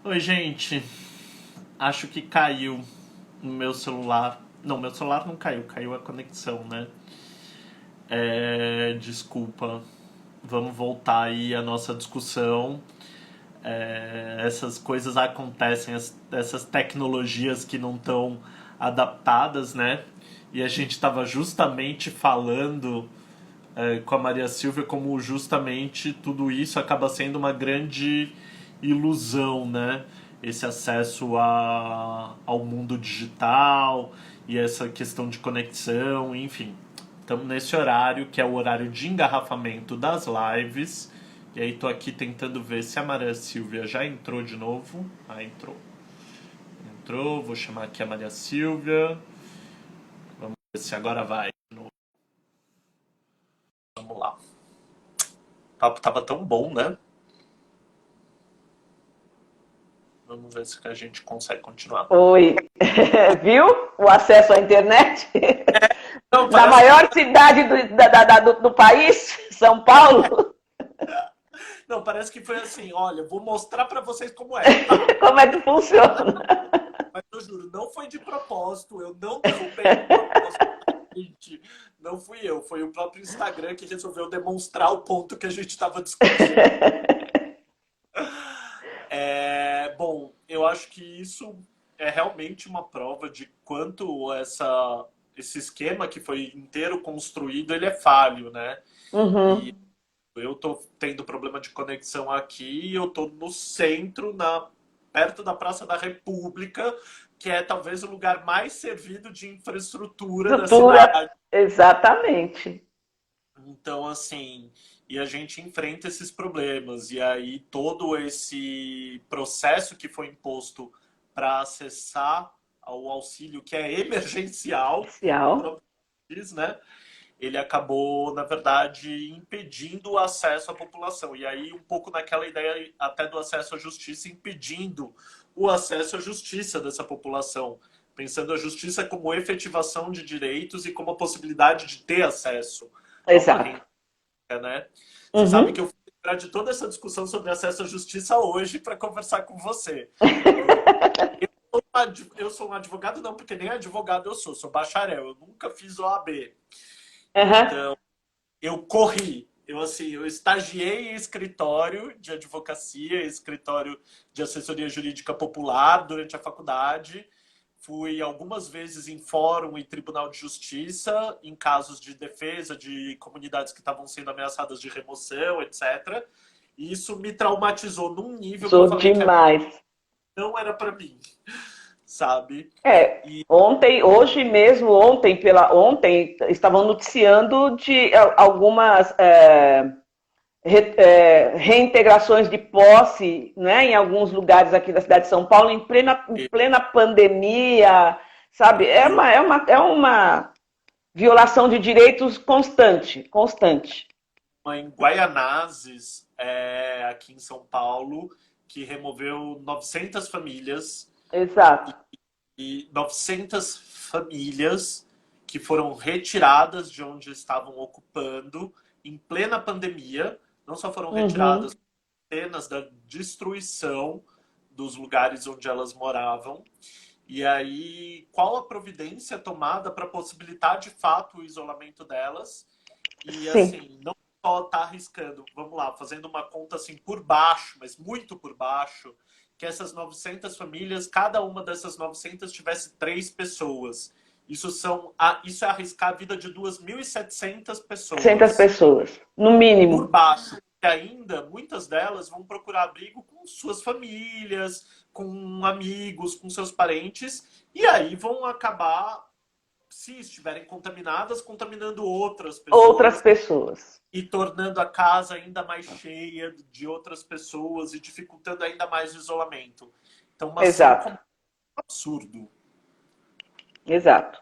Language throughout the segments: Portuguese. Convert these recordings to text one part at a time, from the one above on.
Oi, gente. Acho que caiu no meu celular. Não, meu celular não caiu, caiu a conexão, né? Desculpa. Vamos voltar aí à nossa discussão. Essas coisas acontecem, essas tecnologias que não estão adaptadas, né? E a gente estava justamente falando com a Maria Silvia como justamente tudo isso acaba sendo uma grande ilusão, né? Esse acesso ao mundo digital e essa questão de conexão, enfim. Estamos nesse horário que é o horário de engarrafamento das lives. E aí tô aqui tentando ver se a Maria Silvia já entrou de novo. Ah, entrou. Entrou, vou chamar aqui a Maria Silvia. Vamos ver se agora vai. Vamos lá. O papo tava tão bom, né? Vamos ver se a gente consegue continuar. Oi, viu o acesso à internet? Não, Na parece que maior cidade do país, São Paulo, não, parece que foi assim, olha, vou mostrar pra vocês como é, tá? como é que funciona? Mas eu juro, não foi de propósito, eu não derrubei de propósito. Gente, não fui eu, foi o próprio Instagram que resolveu demonstrar o ponto que a gente estava discutindo. Bom, eu acho que isso é realmente uma prova de quanto esse esquema que foi inteiro construído, ele é falho, né? E Uhum. eu tô tendo problema de conexão aqui e eu tô no centro, perto da Praça da República, que é talvez o lugar mais servido de infraestrutura da Estrutura, cidade. exatamente. Então, assim, e a gente enfrenta esses problemas. E aí todo esse processo que foi imposto para acessar ao auxílio que é emergencial, como o Social. próprio diz, né? Ele acabou, na verdade, impedindo o acesso à população. E aí, um pouco naquela ideia até do acesso à justiça, impedindo o acesso à justiça dessa população. Pensando a justiça como efetivação de direitos e como a possibilidade de ter acesso a uma Exato. renda, né? Você sabe Uhum. que eu fui lembrar de toda essa discussão sobre acesso à justiça hoje para conversar com você. Eu sou um advogado, não, porque nem advogado eu sou bacharel, eu nunca fiz OAB. Uhum. Então, eu corri. Eu estagiei em escritório de advocacia, escritório de assessoria jurídica popular durante a faculdade. Fui algumas vezes em fórum e tribunal de justiça, em casos de defesa de comunidades que estavam sendo ameaçadas de remoção, etc. E isso me traumatizou num nível que eu Sou falei que demais. não era para mim, sabe? É, E ontem, hoje mesmo, ontem estavam noticiando de algumas reintegrações de posse, né, em alguns lugares aqui da cidade de São Paulo, em plena pandemia, sabe? eu É uma violação de direitos constante, constante. em Guaianazes, aqui em São Paulo, que removeu 900 famílias Exato. e 900 famílias que foram retiradas de onde estavam ocupando em plena pandemia. Não só foram retiradas, Uhum. cenas da destruição dos lugares onde elas moravam. E aí, qual a providência tomada para possibilitar de fato o isolamento delas? E Sim. assim, não só tá arriscando, vamos lá, fazendo uma conta assim por baixo, mas muito por baixo, que essas 900 famílias, cada uma dessas 900 tivesse três pessoas. Isso é arriscar a vida de 2.700 600 pessoas pessoas, no por mínimo. baixo. E ainda, muitas delas vão procurar abrigo com suas famílias, com amigos, com seus parentes, e aí vão acabar, se estiverem contaminadas, contaminando outras Outras pessoas pessoas. e tornando a casa ainda mais cheia de outras pessoas e dificultando ainda mais o isolamento. Então, uma ação Exato. como um absurdo. Exato.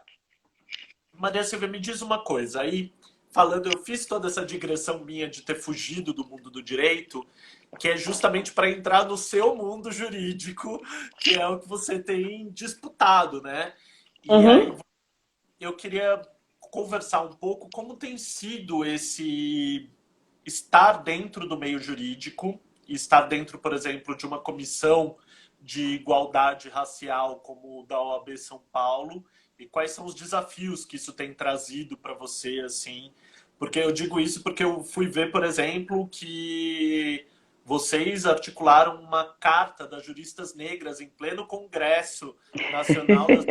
Maria Silvia, me diz uma coisa. Aí, falando, eu fiz toda essa digressão minha de ter fugido do mundo do direito, que é justamente para entrar no seu mundo jurídico, que é o que você tem disputado, né? E aí Uhum. eu queria conversar um pouco como tem sido esse estar dentro do meio jurídico, estar dentro, por exemplo, de uma comissão de igualdade racial como o da OAB São Paulo, e quais são os desafios que isso tem trazido para você, assim? Porque eu digo isso porque eu fui ver, por exemplo, que vocês articularam uma carta das juristas negras em pleno Congresso Nacional das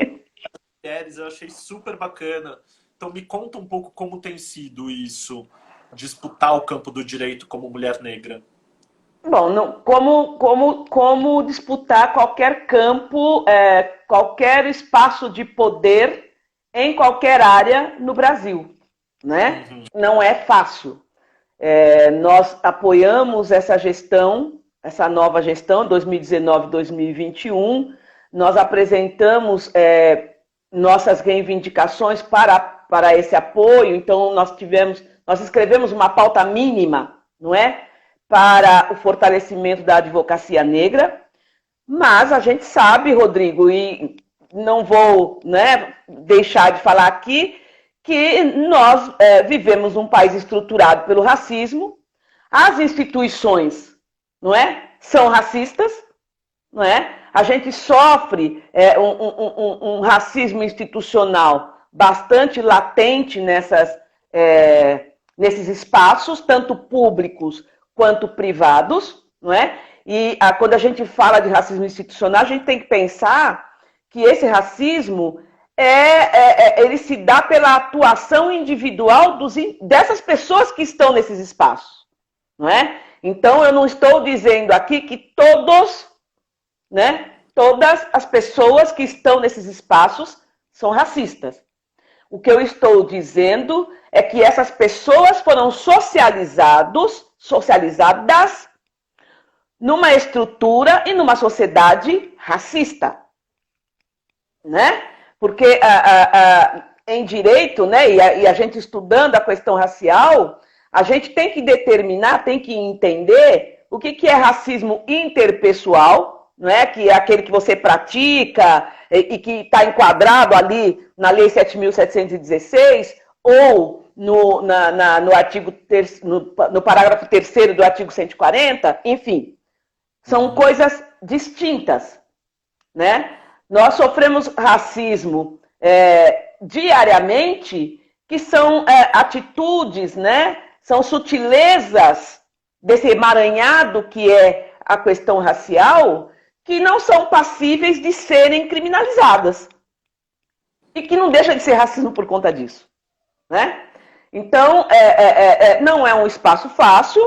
Mulheres. Eu achei super bacana. Então me conta um pouco como tem sido isso, disputar o campo do direito como mulher negra. Bom, como disputar qualquer campo, qualquer espaço de poder em qualquer área no Brasil, né? Uhum. Não é fácil. Nós apoiamos essa gestão, essa nova gestão, 2019-2021. Nós apresentamos nossas reivindicações para esse apoio. Então, nós escrevemos uma pauta mínima, não é? Para o fortalecimento da advocacia negra, mas a gente sabe, Rodrigo, e não vou, né, deixar de falar aqui, que nós vivemos um país estruturado pelo racismo, as instituições, não é, são racistas, não é? A gente sofre um racismo institucional bastante latente nesses espaços, tanto públicos quanto privados, não é? E quando a gente fala de racismo institucional, a gente tem que pensar que esse racismo ele se dá pela atuação individual dessas pessoas que estão nesses espaços, não é? Então, eu não estou dizendo aqui que todas as pessoas que estão nesses espaços são racistas. O que eu estou dizendo é que essas pessoas foram socializadas numa estrutura e numa sociedade racista, né? Porque em direito, né, e a gente estudando a questão racial, a gente tem que determinar, tem que entender o que é racismo interpessoal, não é? Que é aquele que você pratica e que está enquadrado ali na Lei 7.716 ou no parágrafo 3º do artigo 140, enfim, são coisas distintas, né? Nós sofremos racismo diariamente, que são atitudes, né? São sutilezas desse emaranhado que é a questão racial, que não são passíveis de serem criminalizadas. E que não deixa de ser racismo por conta disso, né? Então, não é um espaço fácil.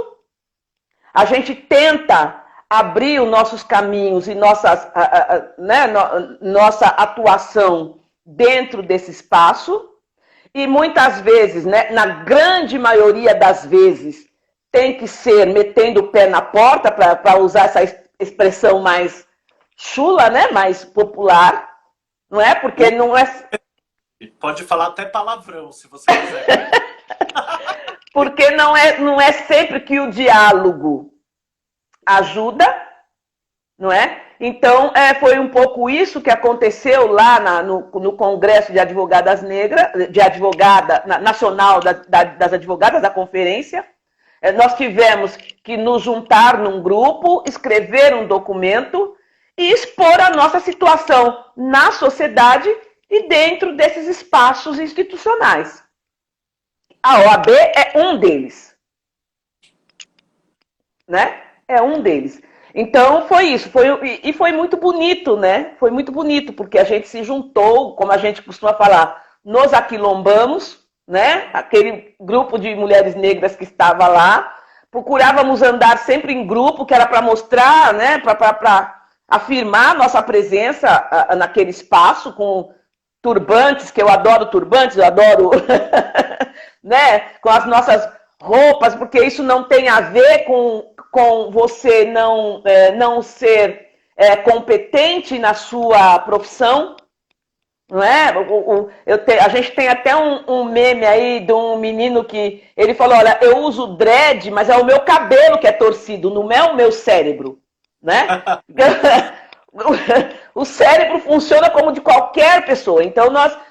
A gente tenta abrir os nossos caminhos e nossa atuação dentro desse espaço. E muitas vezes, né, na grande maioria das vezes, tem que ser metendo o pé na porta, para usar essa expressão mais chula, né, mais popular, não é? Porque não é... Pode falar até palavrão, se você quiser. Porque não é sempre que o diálogo ajuda, não é? Então, foi um pouco isso que aconteceu lá no Congresso de Advogadas Negras, Nacional das Advogadas, da conferência. Nós tivemos que nos juntar num grupo, escrever um documento e expor a nossa situação na sociedade e dentro desses espaços institucionais. A OAB é um deles, né? É um deles. Então, foi isso. E foi muito bonito, né? Foi muito bonito, porque a gente se juntou, como a gente costuma falar, nos aquilombamos, né? Aquele grupo de mulheres negras que estava lá. Procurávamos andar sempre em grupo, que era para mostrar, né? Para afirmar nossa presença naquele espaço, com turbantes, que eu adoro turbantes, eu adoro, né? Com as nossas roupas, porque isso não tem a ver com você não ser competente na sua profissão, não é? A gente tem até um meme aí de um menino que ele falou, olha, eu uso dread, mas é o meu cabelo que é torcido, não é o meu cérebro, né? O cérebro funciona como de qualquer pessoa, então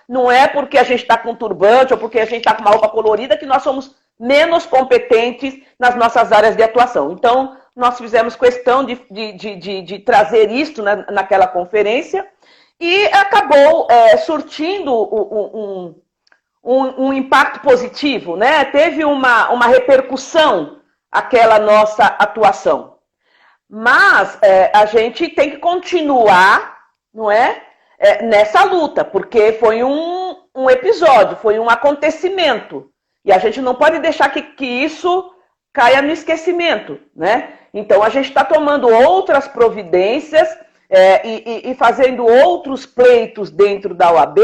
não é porque a gente está com turbante ou porque a gente está com uma roupa colorida que nós somos menos competentes nas nossas áreas de atuação. Então, nós fizemos questão de trazer isto naquela conferência e acabou surtindo um impacto positivo, né? Teve uma repercussão aquela nossa atuação. Mas a gente tem que continuar, não é? Nessa luta, porque foi um episódio, foi um acontecimento. E a gente não pode deixar que isso caia no esquecimento, né? Então a gente está tomando outras providências e fazendo outros pleitos dentro da OAB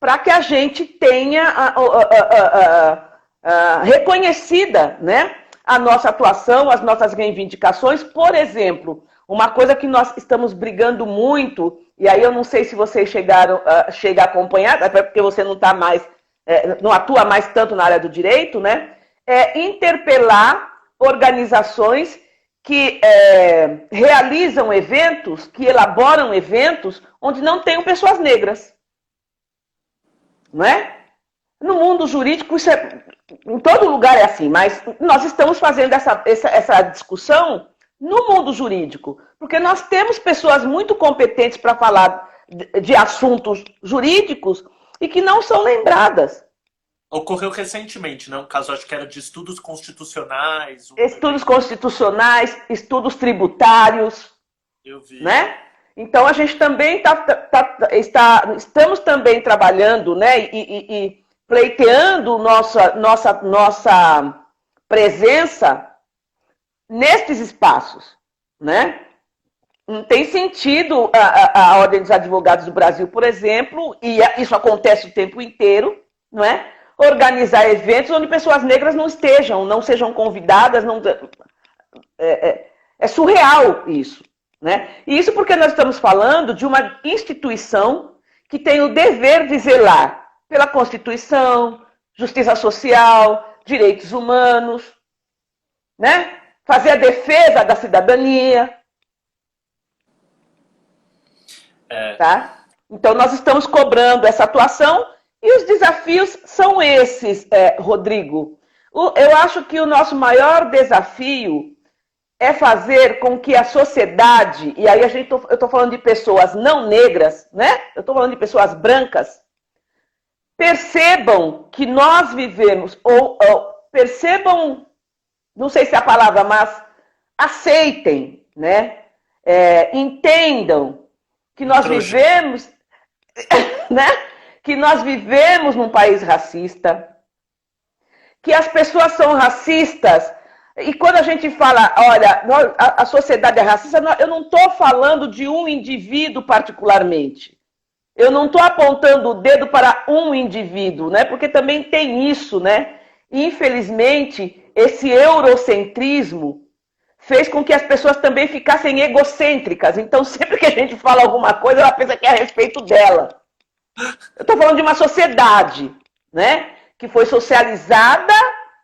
para que a gente tenha reconhecida, né, a nossa atuação, as nossas reivindicações. Por exemplo, uma coisa que nós estamos brigando muito, e aí eu não sei se vocês chegam a acompanhar, até porque você não está mais, não atua mais tanto na área do direito, né? É interpelar organizações que realizam eventos, que elaboram eventos onde não tenham pessoas negras. Não é? No mundo jurídico, isso em todo lugar é assim, mas nós estamos fazendo essa discussão no mundo jurídico, porque nós temos pessoas muito competentes para falar de assuntos jurídicos e que não são lembradas. Ocorreu recentemente, né? Um caso, acho que era de estudos constitucionais. Estudos constitucionais, estudos tributários. Eu vi. Né? Então, a gente também estamos também trabalhando, né? E pleiteando nossa presença nestes espaços, né? Não tem sentido a Ordem dos Advogados do Brasil, por exemplo, e isso acontece o tempo inteiro, não é? Organizar eventos onde pessoas negras não sejam convidadas, é surreal isso, né? E isso porque nós estamos falando de uma instituição que tem o dever de zelar pela Constituição, justiça social, direitos humanos, né? Fazer a defesa da cidadania. Tá? Então, nós estamos cobrando essa atuação e os desafios são esses, Rodrigo. Eu acho que o nosso maior desafio é fazer com que a sociedade, e aí eu estou falando de pessoas não negras, né? Eu estou falando de pessoas brancas, percebam que nós vivemos, ou percebam, não sei se é a palavra, mas aceitem, né? Entendam que nós vivemos, né? Que nós vivemos num país racista, que as pessoas são racistas, e quando a gente fala, olha, a sociedade é racista, eu não estou falando de um indivíduo particularmente. Eu não estou apontando o dedo para um indivíduo, né? Porque também tem isso, né? Infelizmente, esse eurocentrismo fez com que as pessoas também ficassem egocêntricas. Então, sempre que a gente fala alguma coisa, ela pensa que é a respeito dela. Eu estou falando de uma sociedade, né? Que foi socializada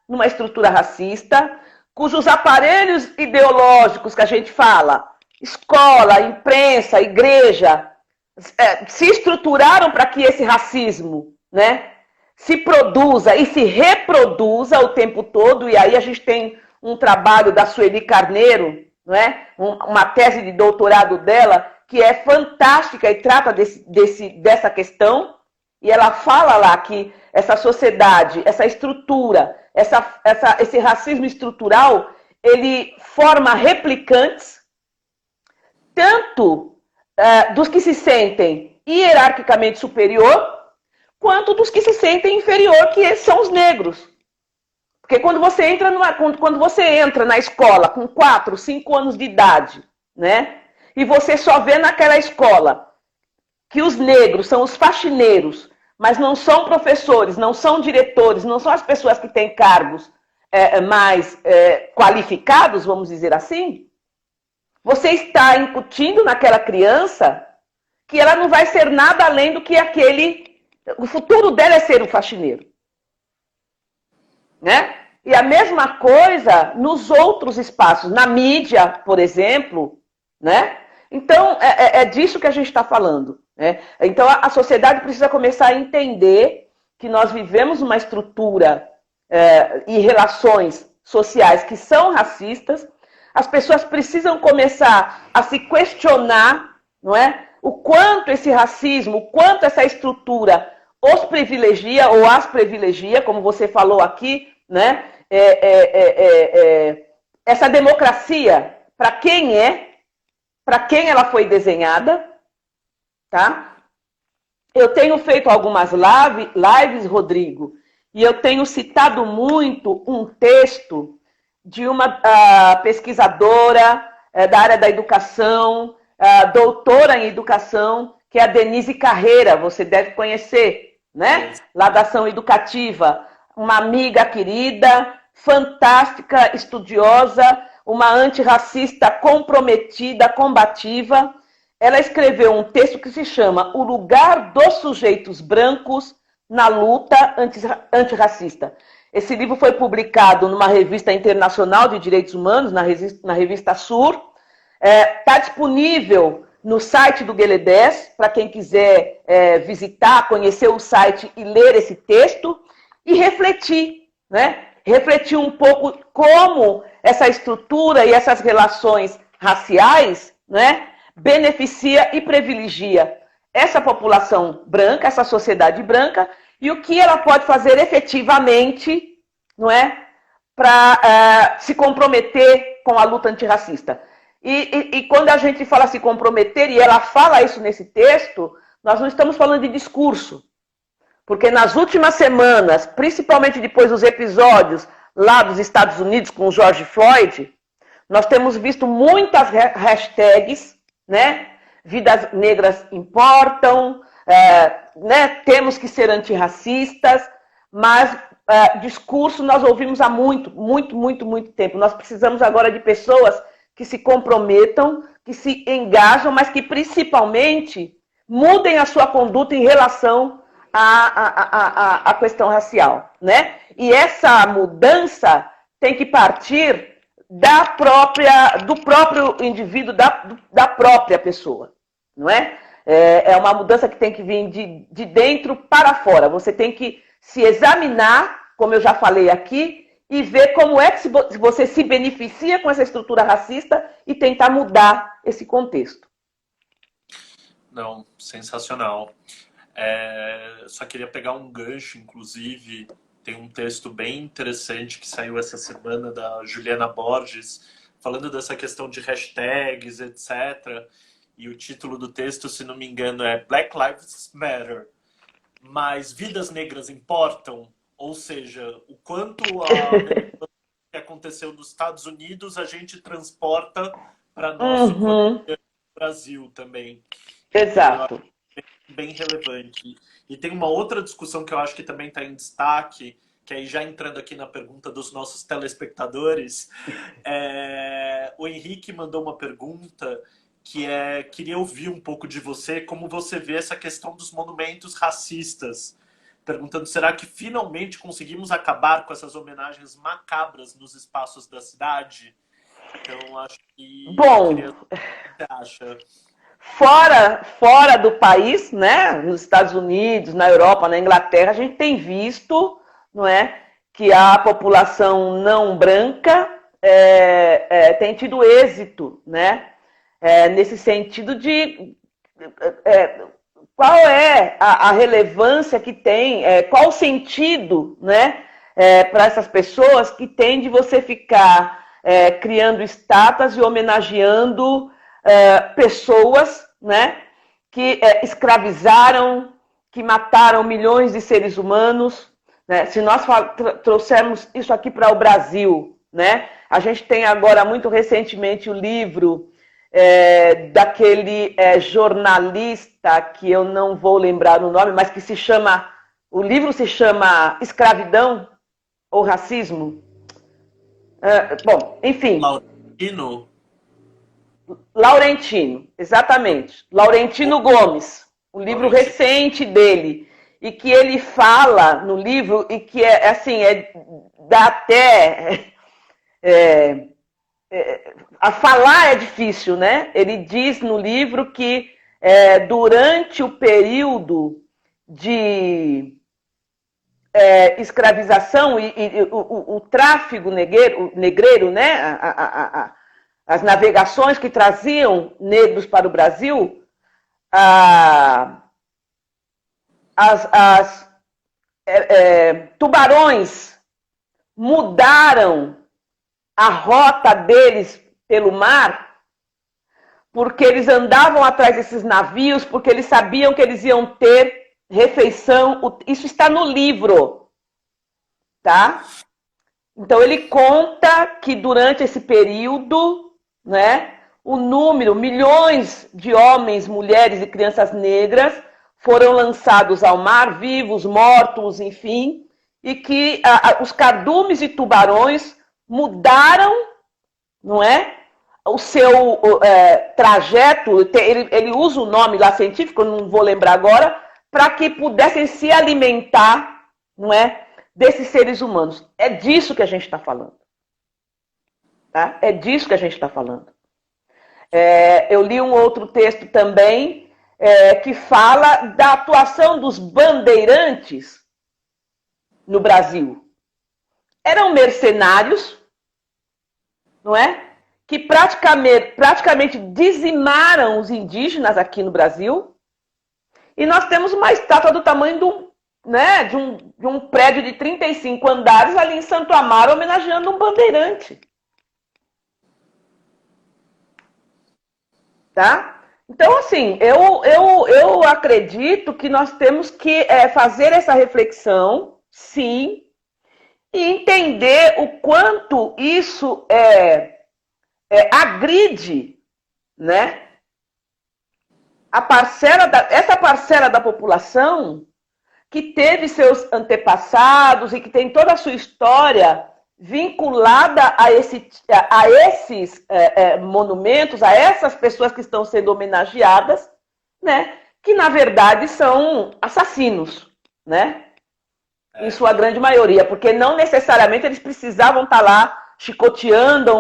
numa estrutura racista, cujos aparelhos ideológicos que a gente fala, escola, imprensa, igreja, se estruturaram para que esse racismo, né, se produza e se reproduza o tempo todo. E aí a gente tem um trabalho da Sueli Carneiro, não é? Uma tese de doutorado dela, que é fantástica e trata dessa questão. E ela fala lá que essa sociedade, essa estrutura, esse racismo estrutural, ele forma replicantes, tanto dos que se sentem hierarquicamente superior, quanto dos que se sentem inferior, que são os negros. Porque quando você entra na escola com 4, 5 anos de idade, né? E você só vê naquela escola que os negros são os faxineiros, mas não são professores, não são diretores, não são as pessoas que têm cargos mais qualificados, vamos dizer assim, você está incutindo naquela criança que ela não vai ser nada além do que o futuro dela é ser um faxineiro. Né? E a mesma coisa nos outros espaços, na mídia, por exemplo, né? Então, é disso que a gente está falando. Né? Então, a sociedade precisa começar a entender que nós vivemos uma estrutura e relações sociais que são racistas. as pessoas precisam começar a se questionar, não é? O quanto esse racismo, o quanto essa estrutura os privilegia ou as privilegia, como você falou aqui, né? Essa democracia, para quem ela foi desenhada, tá? Eu tenho feito algumas lives, Rodrigo, e eu tenho citado muito um texto de uma pesquisadora da área da educação, doutora em educação, que é a Denise Carreira, você deve conhecer, né? Lá da Ação Educativa, uma amiga querida, fantástica, estudiosa, uma antirracista comprometida, combativa. Ela escreveu um texto que se chama O Lugar dos Sujeitos Brancos na Luta Antirracista. Esse livro foi publicado numa revista internacional de direitos humanos, na revista Sur. Está disponível no site do Gueledés, para quem quiser visitar, conhecer o site e ler esse texto e refletir, né? Refletir um pouco como essa estrutura e essas relações raciais, né, beneficia e privilegia essa população branca, essa sociedade branca, e o que ela pode fazer efetivamente, não é, para se comprometer com a luta antirracista. E quando a gente fala se comprometer, e ela fala isso nesse texto, nós não estamos falando de discurso. Porque nas últimas semanas, principalmente depois dos episódios lá dos Estados Unidos com o George Floyd, nós temos visto muitas hashtags, né? Vidas negras importam, né? Temos que ser antirracistas, mas discurso nós ouvimos há muito tempo. Nós precisamos agora de pessoas que se comprometam, que se engajam, mas que principalmente mudem a sua conduta em relação à questão racial, né? E essa mudança tem que partir do próprio indivíduo, da própria pessoa, não é? É uma mudança que tem que vir de dentro para fora. Você tem que se examinar, como eu já falei aqui, e ver como é que você se beneficia com essa estrutura racista e tentar mudar esse contexto. Não, sensacional. Só queria pegar um gancho, inclusive, tem um texto bem interessante que saiu essa semana da Juliana Borges, falando dessa questão de hashtags, etc. E o título do texto, se não me engano, é Black Lives Matter, mas vidas negras importam? Ou seja, o quanto que aconteceu nos Estados Unidos a gente transporta para nosso Brasil também. Exato. Bem relevante. E tem uma outra discussão que eu acho que também está em destaque, que aí já entrando aqui na pergunta dos nossos telespectadores, o Henrique mandou uma pergunta que queria ouvir um pouco de você, como você vê essa questão dos monumentos racistas, perguntando, será que finalmente conseguimos acabar com essas homenagens macabras nos espaços da cidade? Então, acho que... Bom, o que você acha? Fora do país, né, nos Estados Unidos, na Europa, na Inglaterra, a gente tem visto, não é, que a população não branca tem tido êxito, né, nesse sentido de qual é a relevância que tem, qual o sentido, né, para essas pessoas que tem de você ficar criando estátuas e homenageando pessoas, né, que escravizaram, que mataram milhões de seres humanos, né? Se nós trouxermos isso aqui para o Brasil, né, a gente tem agora, muito recentemente, o livro daquele jornalista, que eu não vou lembrar o nome, mas que o livro se chama Escravidão ou Racismo. Bom, enfim. Laurentino, exatamente. Laurentino Gomes, um livro recente dele, e que ele fala no livro, e que dá até... a falar é difícil, né? Ele diz no livro que durante o período de escravização e o tráfico negreiro, né? as navegações que traziam negros para o Brasil, a, as tubarões mudaram a rota deles pelo mar, porque eles andavam atrás desses navios, porque eles sabiam que eles iam ter refeição. Isso está no livro, tá? Então ele conta que durante esse período, né, o número, milhões de homens, mulheres e crianças negras foram lançados ao mar, vivos, mortos, enfim, e que os cardumes e tubarões mudaram, não é? O seu trajeto, ele usa o nome lá científico, eu não vou lembrar agora, para que pudessem se alimentar, não é, desses seres humanos. É disso que a gente está falando. Tá? É disso que a gente está falando. Eu li um outro texto também que fala da atuação dos bandeirantes no Brasil. Eram mercenários, não é? Que praticamente dizimaram os indígenas aqui no Brasil. E nós temos uma estátua do tamanho de um prédio de 35 andares ali em Santo Amaro, homenageando um bandeirante. Tá? Então, assim, eu acredito que nós temos que fazer essa reflexão, sim, e entender o quanto isso agride, né, essa parcela da população que teve seus antepassados e que tem toda a sua história vinculada a esses monumentos, a essas pessoas que estão sendo homenageadas, né, que na verdade são assassinos, né? Em sua grande maioria, porque não necessariamente eles precisavam estar lá chicoteando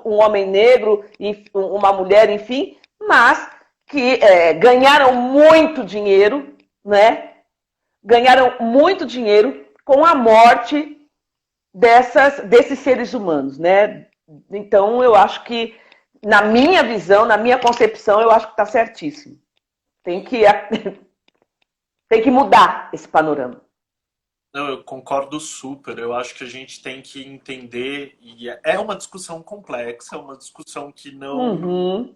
um homem negro, uma mulher, enfim, mas que ganharam muito dinheiro, né? Ganharam muito dinheiro com a morte desses seres humanos, né? Então, eu acho que, na minha visão, na minha concepção, eu acho que está certíssimo. Tem que mudar esse panorama. Não, eu concordo super. Eu acho que a gente tem que entender, e é uma discussão complexa, é uma discussão que não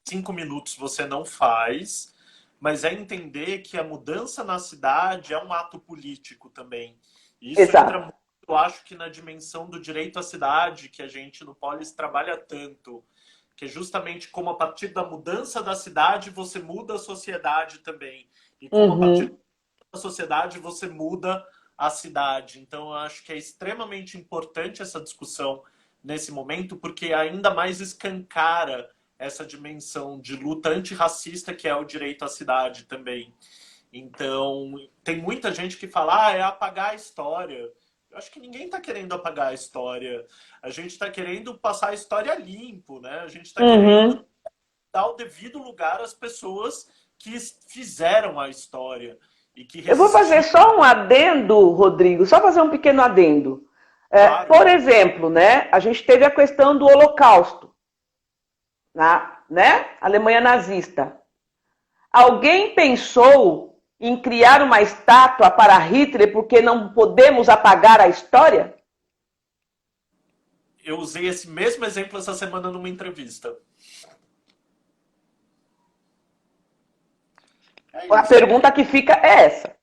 5 minutos você não faz, mas é entender que a mudança na cidade é um ato político também. E isso entra muito, eu acho que na dimensão do direito à cidade, que a gente no Polis trabalha tanto, que é justamente como a partir da mudança da cidade você muda a sociedade também. E como a partir da sociedade você muda a cidade. Então, eu acho que é extremamente importante essa discussão nesse momento, porque ainda mais escancara essa dimensão de luta antirracista que é o direito à cidade também. Então, tem muita gente que fala, é apagar a história. Eu acho que ninguém está querendo apagar a história. A gente está querendo passar a história limpo, né? A gente está querendo dar o devido lugar às pessoas que fizeram a história. Eu vou fazer só um adendo, Rodrigo, só fazer um pequeno adendo. Claro. Por exemplo, né, a gente teve a questão do Holocausto, né? Alemanha nazista. Alguém pensou em criar uma estátua para Hitler porque não podemos apagar a história? Eu usei esse mesmo exemplo essa semana numa entrevista. A pergunta que fica é essa.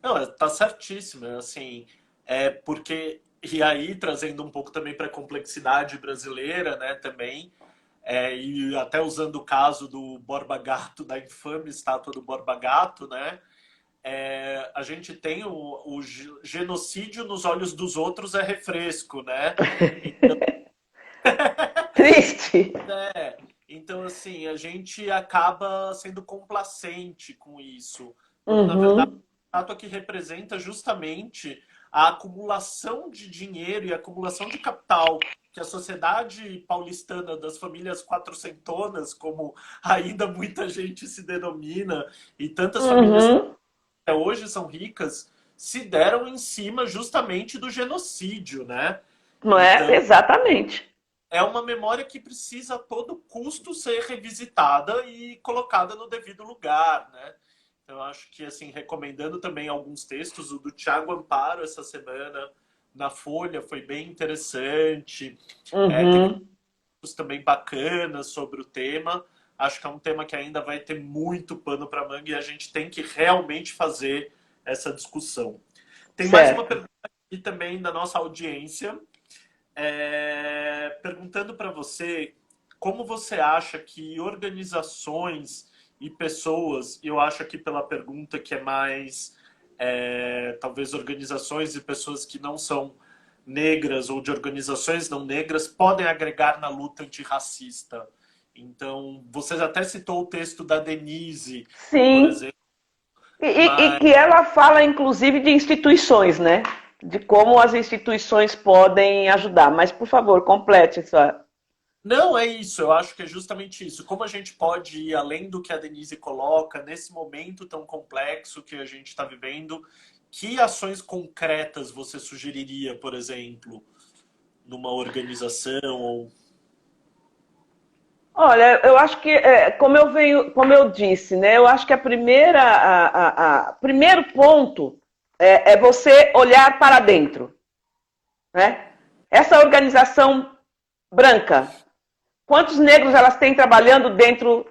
Não, tá certíssimo. Assim, porque, e aí trazendo um pouco também para a complexidade brasileira, né, também, e até usando o caso do Borba Gato, da infame estátua do Borba Gato, né, a gente tem o genocídio nos olhos dos outros é refresco, né? Então, triste! Então, assim, a gente acaba sendo complacente com isso. Quando, na verdade, a estátua que representa justamente a acumulação de dinheiro e a acumulação de capital que a sociedade paulistana das famílias quatrocentonas, como ainda muita gente se denomina, e tantas famílias que até hoje são ricas, se deram em cima justamente do genocídio, né? Não é? Então, Exatamente. é uma memória que precisa a todo custo ser revisitada e colocada no devido lugar, né? Então, eu acho que, assim, recomendando também alguns textos, o do Tiago Amparo essa semana na Folha foi bem interessante. Teve Uhum. textos também bacanas sobre o tema. Acho que é um tema que ainda vai ter muito pano para manga e a gente tem que realmente fazer essa discussão. Tem mais uma Certo. pergunta aqui também da nossa audiência, perguntando para você como você acha que organizações e pessoas, eu acho aqui pela pergunta que é mais talvez organizações e pessoas que não são negras ou de organizações não negras podem agregar na luta antirracista. Então, você até citou o texto da Denise, por Sim. exemplo, E mas que ela fala, inclusive, de instituições, né? De como as instituições podem ajudar. Mas, por favor, complete essa. não é isso, eu acho que é justamente isso. Como a gente pode ir além do que a Denise coloca, nesse momento tão complexo que a gente está vivendo, que ações concretas você sugeriria, por exemplo, numa organização? Ou... Olha, eu acho que, como eu disse, né? Eu acho que primeiro ponto é você olhar para dentro, né? Essa organização branca, quantos negros elas têm trabalhando dentro.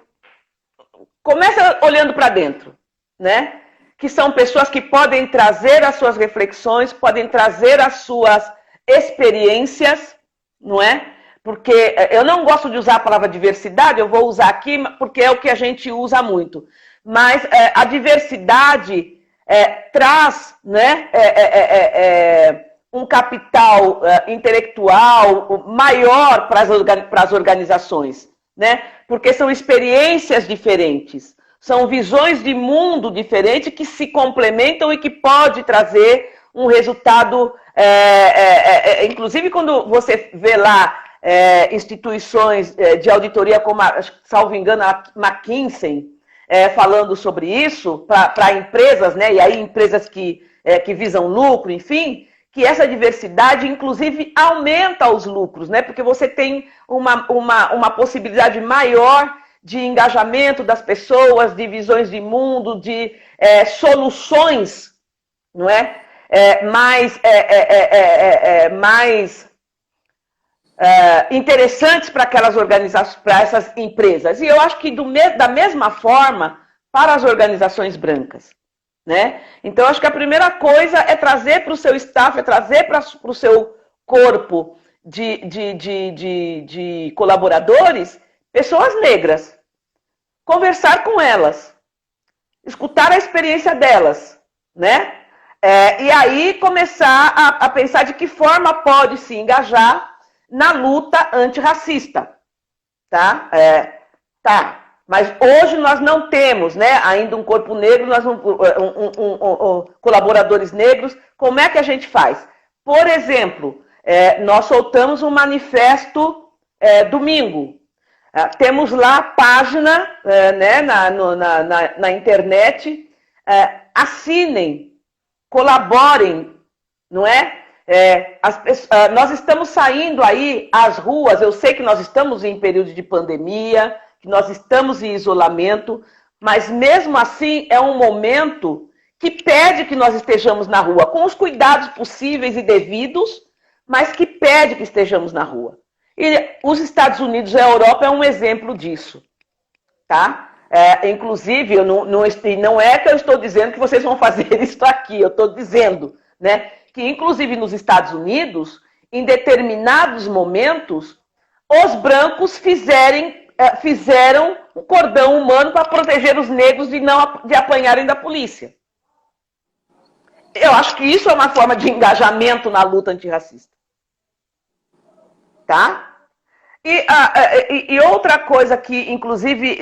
Começa olhando para dentro, né? Que são pessoas que podem trazer as suas reflexões, podem trazer as suas experiências, não é? Porque eu não gosto de usar a palavra diversidade, eu vou usar aqui porque é o que a gente usa muito. Mas a diversidade traz, né, um capital intelectual maior para as organizações, né? Porque são experiências diferentes, são visões de mundo diferentes que se complementam e que pode trazer um resultado. Inclusive, quando você vê lá instituições de auditoria, como, salvo engano, a McKinsey, falando sobre isso para empresas, né? E aí empresas que visam lucro, enfim, que essa diversidade, inclusive, aumenta os lucros, né? Porque você tem uma possibilidade maior de engajamento das pessoas, de visões de mundo, de soluções, não é? Mais interessantes para aquelas organizações, para essas empresas. E eu acho que da mesma forma para as organizações brancas. Né? Então, acho que a primeira coisa é trazer para o seu staff, é trazer para o seu corpo de colaboradores pessoas negras. Conversar com elas, escutar a experiência delas, né? E aí começar a pensar de que forma pode se engajar na luta antirracista. Tá? Mas hoje nós não temos, né, ainda um corpo negro, colaboradores negros. Como é que a gente faz? Por exemplo, nós soltamos um manifesto domingo. Temos lá a página né, na internet. Assinem, colaborem, não é? Nós estamos saindo aí às ruas. Eu sei que nós estamos em período de pandemia, que nós estamos em isolamento, mas mesmo assim é um momento que pede que nós estejamos na rua, com os cuidados possíveis e devidos, mas que pede que estejamos na rua. E os Estados Unidos e a Europa é um exemplo disso, tá? Inclusive, não é que eu estou dizendo que vocês vão fazer isso aqui, eu estou dizendo, né, que inclusive nos Estados Unidos, em determinados momentos, os brancos fizeram um cordão humano para proteger os negros de apanharem da polícia. Eu acho que isso é uma forma de engajamento na luta antirracista. Tá? E outra coisa que, inclusive,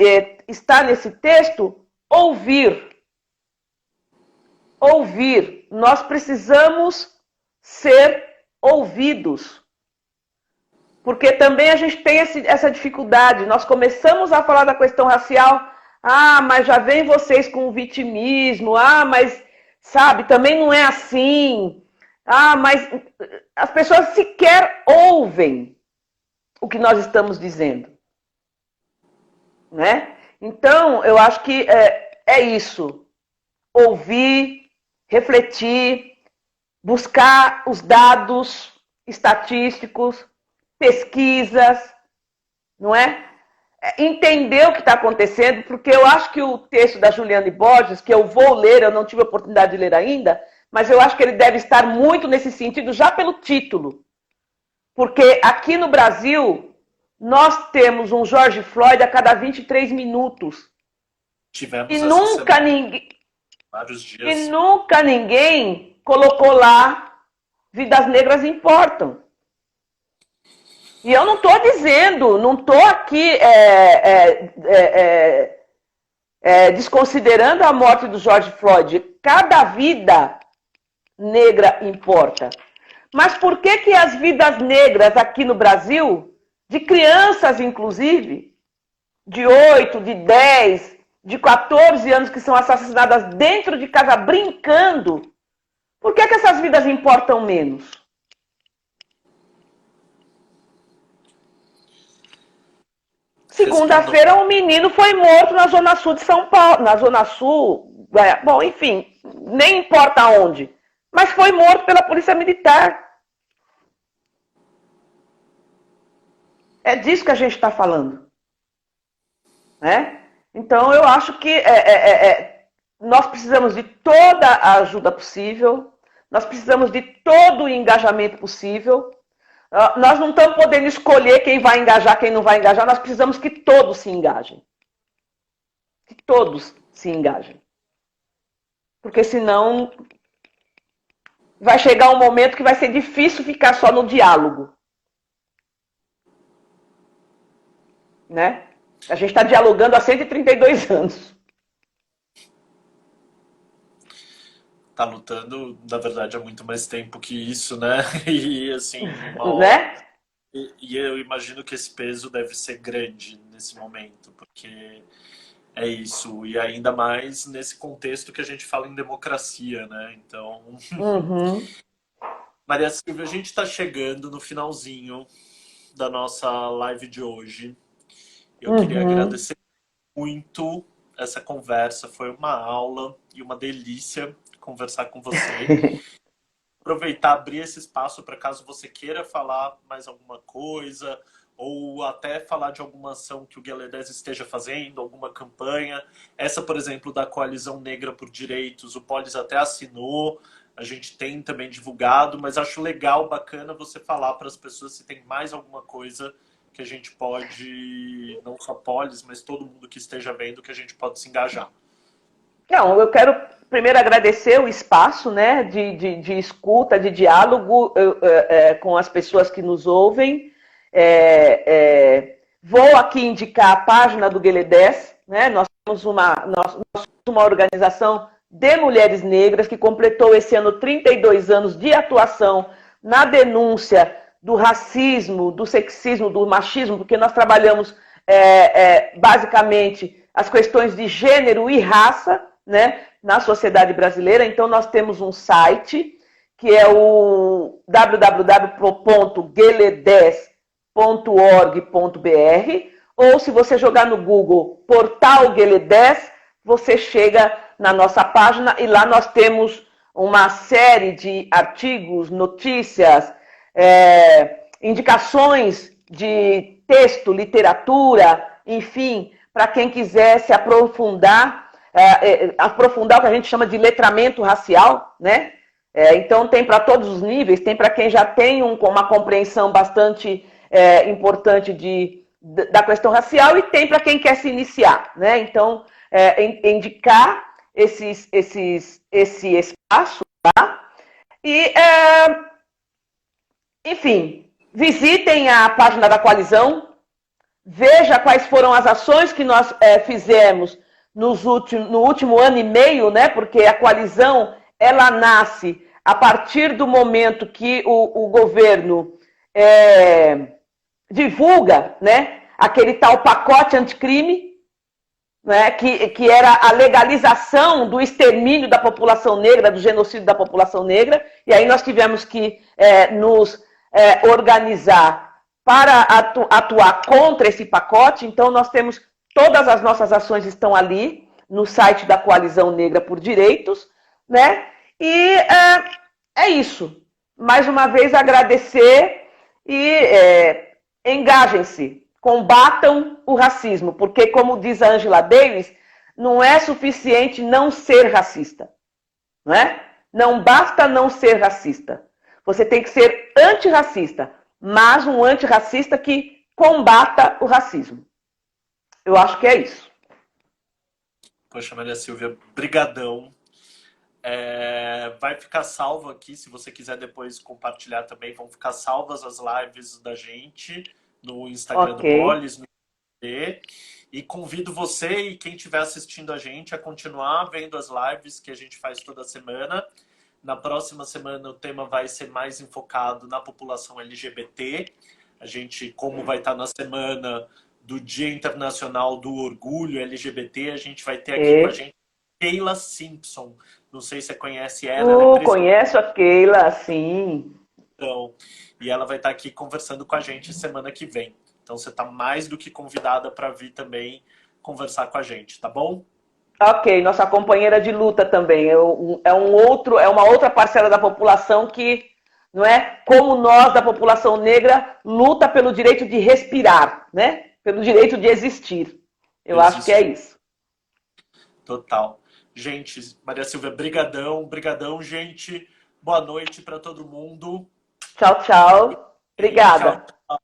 está nesse texto, ouvir. Ouvir. Nós precisamos ser ouvidos. Porque também a gente tem essa dificuldade. Nós começamos a falar da questão racial. Mas já vem vocês com o vitimismo. Mas, sabe, também não é assim. Ah, mas as pessoas sequer ouvem o que nós estamos dizendo, né? Então, eu acho que é isso. Ouvir, refletir, buscar os dados estatísticos, pesquisas, não é? Entender o que está acontecendo, porque eu acho que o texto da Juliane Borges, que eu vou ler, eu não tive a oportunidade de ler ainda, mas eu acho que ele deve estar muito nesse sentido, já pelo título. Porque aqui no Brasil, nós temos um George Floyd a cada 23 minutos. Tivemos E essa nunca semana, ninguém. vários E dias. nunca ninguém colocou lá vidas negras importam. E eu não estou dizendo, não estou aqui desconsiderando a morte do George Floyd. Cada vida negra importa. Mas por que que as vidas negras aqui no Brasil, de crianças inclusive, de 8, de 10, de 14 anos que são assassinadas dentro de casa brincando, por que que essas vidas importam menos? Segunda-feira, um menino foi morto na Zona Sul de São Paulo. Na Zona Sul, bom, enfim, nem importa onde. Mas foi morto pela Polícia Militar. É disso que a gente está falando. Né? Então, eu acho que nós precisamos de toda a ajuda possível, nós precisamos de todo o engajamento possível. Nós não estamos podendo escolher quem vai engajar, quem não vai engajar, nós precisamos que todos se engajem. Que todos se engajem. Porque senão vai chegar um momento que vai ser difícil ficar só no diálogo. Né? A gente está dialogando há 132 anos. Tá lutando, na verdade, há muito mais tempo que isso, né? E assim, uma hora. Né? E eu imagino que esse peso deve ser grande nesse momento, porque é isso. E ainda mais nesse contexto que a gente fala em democracia, né? Então, Uhum. Maria Silvia, a gente está chegando no finalzinho da nossa live de hoje. Eu queria Uhum. agradecer muito essa conversa. Foi uma aula e uma delícia conversar com você. Aproveitar, abrir esse espaço para caso você queira falar mais alguma coisa ou até falar de alguma ação que o Gueledés esteja fazendo, alguma campanha. Essa, por exemplo, da Coalizão Negra por Direitos, o Polis até assinou, a gente tem também divulgado, mas acho legal, bacana você falar para as pessoas se tem mais alguma coisa que a gente pode, não só Polis, mas todo mundo que esteja vendo, que a gente pode se engajar. Não, eu quero primeiro agradecer o espaço, né, de escuta, de diálogo com as pessoas que nos ouvem. Vou aqui indicar a página do Gueledés, né? Nós somos uma organização de mulheres negras que completou esse ano 32 anos de atuação na denúncia do racismo, do sexismo, do machismo, porque nós trabalhamos basicamente as questões de gênero e raça, né, na sociedade brasileira. Então, nós temos um site, que é o www.gueledés.org.br, ou se você jogar no Google Portal Gueledés, você chega na nossa página e lá nós temos uma série de artigos, notícias, indicações de texto, literatura, enfim, para quem quiser se aprofundar o que a gente chama de letramento racial, né? Então tem para todos os níveis, tem para quem já tem uma compreensão bastante importante da questão racial e tem para quem quer se iniciar, né? Então indicar esse espaço, tá? E enfim, visitem a página da coalizão, veja quais foram as ações que nós fizemos no último ano e meio, né? Porque a coalizão ela nasce a partir do momento que o governo divulga, né, aquele tal pacote anticrime, né, que era a legalização do extermínio da população negra, do genocídio da população negra, e aí nós tivemos que nos organizar para atuar contra esse pacote. Então nós temos, todas as nossas ações estão ali, no site da Coalizão Negra por Direitos, né? E é isso. Mais uma vez agradecer e engajem-se, combatam o racismo, porque, como diz a Angela Davis, não é suficiente não ser racista, não é? Não basta não ser racista. Você tem que ser antirracista, mas um antirracista que combata o racismo. Eu acho que é isso. Poxa, Maria Silvia, brigadão. Vai ficar salvo aqui, se você quiser depois compartilhar também, vão ficar salvas as lives da gente no Instagram do Polis, no IG. E convido você e quem estiver assistindo a gente a continuar vendo as lives que a gente faz toda semana. Na próxima semana o tema vai ser mais enfocado na população LGBT. A gente, como vai estar na semana do Dia Internacional do Orgulho LGBT, a gente vai ter aqui com a gente Keila Simpson. Não sei se você conhece ela. Conheço a Keila, sim. Então, e ela vai estar aqui conversando com a gente semana que vem. Então você está mais do que convidada para vir também conversar com a gente, tá bom? Ok, nossa companheira de luta também. É uma outra parcela da população que, não é, como nós da população negra, luta pelo direito de respirar, né? Pelo direito de existir. Eu acho que é isso. Total. Gente, Maria Silvia, brigadão, brigadão, gente. Boa noite para todo mundo. Tchau, tchau. Obrigada. Tchau.